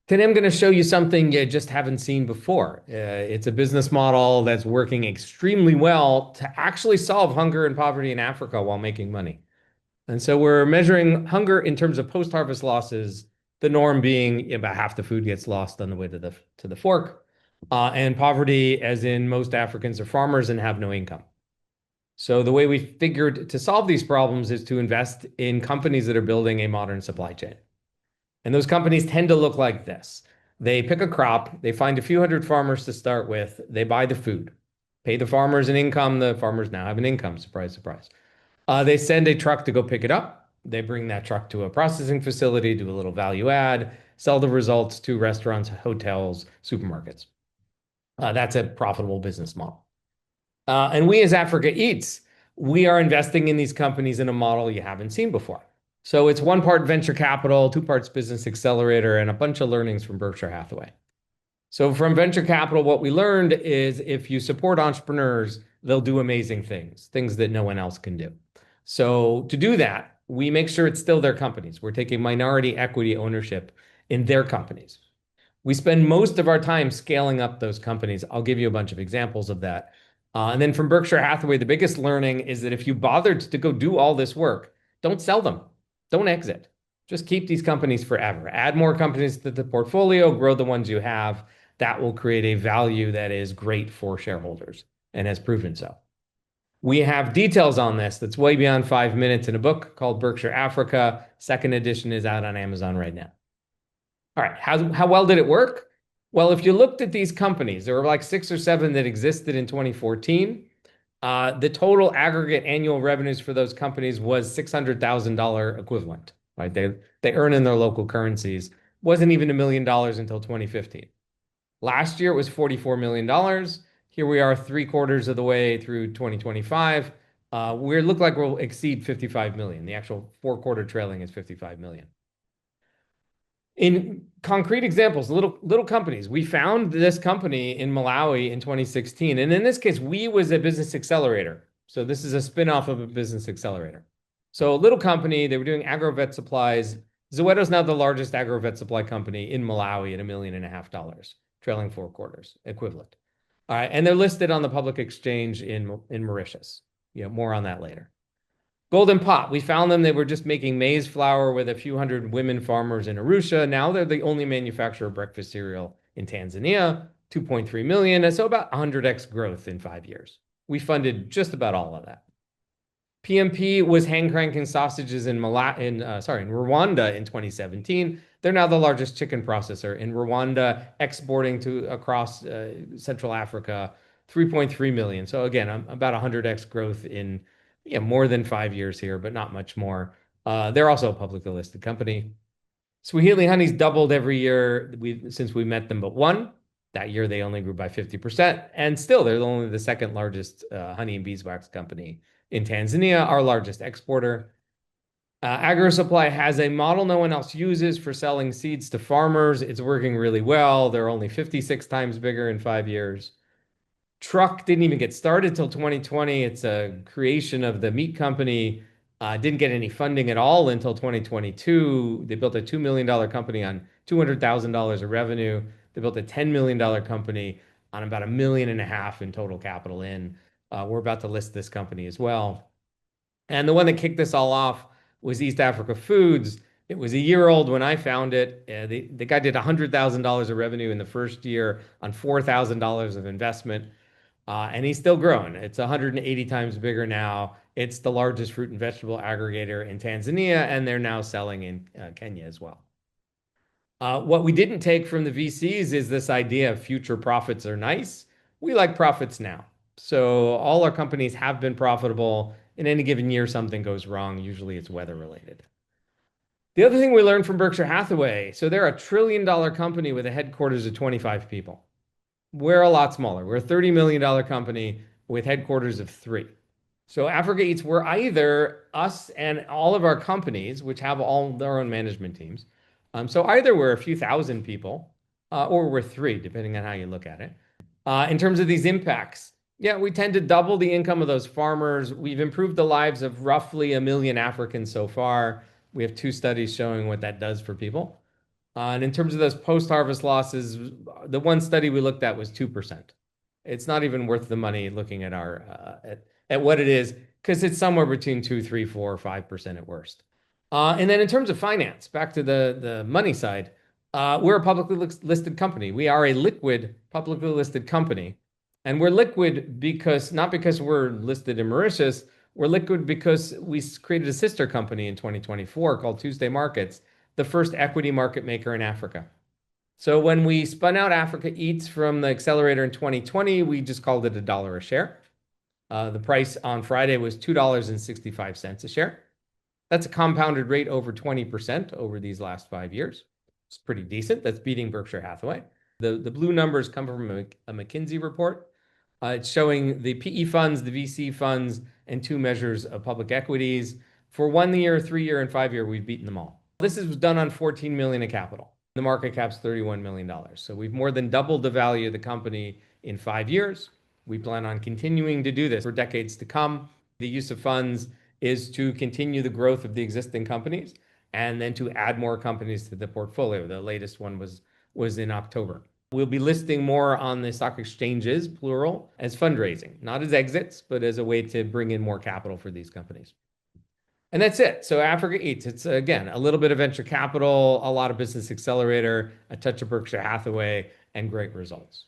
Today, I'm going to show you something you just haven't seen before. It's a business model that's working extremely well to actually solve hunger and poverty in Africa while making money. And so we're measuring hunger in terms of post-harvest losses, the norm being about half the food gets lost on the way to the fork, and poverty, as in most Africans are farmers and have no income. So the way we figured to solve these problems is to invest in companies that are building a modern supply chain. And those companies tend to look like this. They pick a crop, they find a few hundred farmers to start with, they buy the food, pay the farmers an income. The farmers now have an income. Surprise, surprise. They send a truck to go pick it up. They bring that truck to a processing facility, do a little value add, sell the results to restaurants, hotels, supermarkets. That's a profitable business model. And we as Africa Eats, we are investing in these companies in a model you haven't seen before. So it's one part venture capital, two parts business accelerator, and a bunch of learnings from Berkshire Hathaway. So from venture capital, what we learned is if you support entrepreneurs, they'll do amazing things, things that no one else can do. So to do that, we make sure it's still their companies. We're taking minority equity ownership in their companies. We spend most of our time scaling up those companies. I'll give you a bunch of examples of that. And then from Berkshire Hathaway, the biggest learning is that if you bothered to go do all this work, don't sell them, don't exit. Just keep these companies forever. Add more companies to the portfolio, grow the ones you have. That will create a value that is great for shareholders and has proven so. We have details on this that's way beyond 5 minutes in a book called Berkshire Africa. Second edition is out on Amazon right now. All right, how well did it work? Well, if you looked at these companies, there were like six or seven that existed in 2014. The total aggregate annual revenues for those companies was $600,000 equivalent, right? They earn in their local currencies. Wasn't even $1 million until 2015. Last year it was $44 million. Here we are 3/4 of the way through 2025. We look like we'll exceed 55 million. The actual 4-quarter trailing is 55 million. In concrete examples, little companies, we found this company in Malawi in 2016. And in this case, we was a business accelerator. So this is a spin-off of a business accelerator. So a little company, they were doing agrovet supplies. Zoweto's now the largest agrovet supply company in Malawi at $1.5 million, trailing 4 quarters equivalent. All right, and they're listed on the public exchange in Mauritius. More on that later. Golden Pot, we found them. They were just making maize flour with a few hundred women farmers in Arusha. Now they're the only manufacturer of breakfast cereal in Tanzania, 2.3 million. So about 100x growth in 5 years. We funded just about all of that. PMP was hand cranking sausages in Rwanda in 2017. They're now the largest chicken processor in Rwanda, exporting to across Central Africa, 3.3 million. So again, about 100x growth in more than 5 years here, but not much more. They're also a publicly listed company. Swahili Honey's doubled every year since we met them, but one. That year they only grew by 50%, and still they're only the second largest honey and beeswax company in Tanzania, our largest exporter. AgroSupply has a model no one else uses for selling seeds to farmers. It's working really well. They're only 56 times bigger in 5 years. Truck didn't even get started till 2020. It's a creation of the meat company. Didn't get any funding at all until 2022. They built a $2 million company on $200,000 of revenue. They built a $10 million company on about $1.5 million in total capital in. We're about to list this company as well. And the one that kicked this all off was East Africa Foods. It was a year old when I found it. The guy did $100,000 of revenue in the first year on $4,000 of investment. And he's still growing. It's 180 times bigger now. It's the largest fruit and vegetable aggregator in Tanzania, and they're now selling in Kenya as well. What we didn't take from the VCs is this idea of future profits are nice. We like profits now. So all our companies have been profitable. In any given year, something goes wrong. Usually it's weather related. The other thing we learned from Berkshire Hathaway, so they're a $1 trillion company with a headquarters of 25 people. We're a lot smaller. We're a $30 million company with headquarters of 3. So Africa Eats, we're either us and all of our companies, which have all their own management teams. So either we're a few thousand people, or we're 3, depending on how you look at it. In terms of these impacts, yeah, we tend to double the income of those farmers. We've improved the lives of roughly 1 million Africans so far. We have 2 studies showing what that does for people. And in terms of those post-harvest losses, the one study we looked at was 2%. It's not even worth the money looking at our at what it is, because it's somewhere between 2, 3, 4, 5% at worst. And then in terms of finance, back to the money side, we're a publicly listed company. We are a liquid publicly listed company, and we're liquid because not because we're listed in Mauritius. We're liquid because we created a sister company in 2024 called Tuesday Markets, the first equity market maker in Africa. So when we spun out Africa Eats from the accelerator in 2020, we just called it $1 a share. The price on Friday was $2.65 a share. That's a compounded rate over 20% over these last 5 years. It's pretty decent. That's beating Berkshire Hathaway. The blue numbers come from a McKinsey report. It's showing the PE funds, the VC funds, and two measures of public equities. For 1 year, 3 year, and 5 year, we've beaten them all. This is done on 14 million in capital. The market cap's $31 million. So we've more than doubled the value of the company in 5 years. We plan on continuing to do this for decades to come. The use of funds is to continue the growth of the existing companies and then to add more companies to the portfolio. The latest one was in October. We'll be listing more on the stock exchanges, plural, as fundraising, not as exits, but as a way to bring in more capital for these companies. And that's it. So Africa Eats, it's again, a little bit of venture capital, a lot of business accelerator, a touch of Berkshire Hathaway, and great results.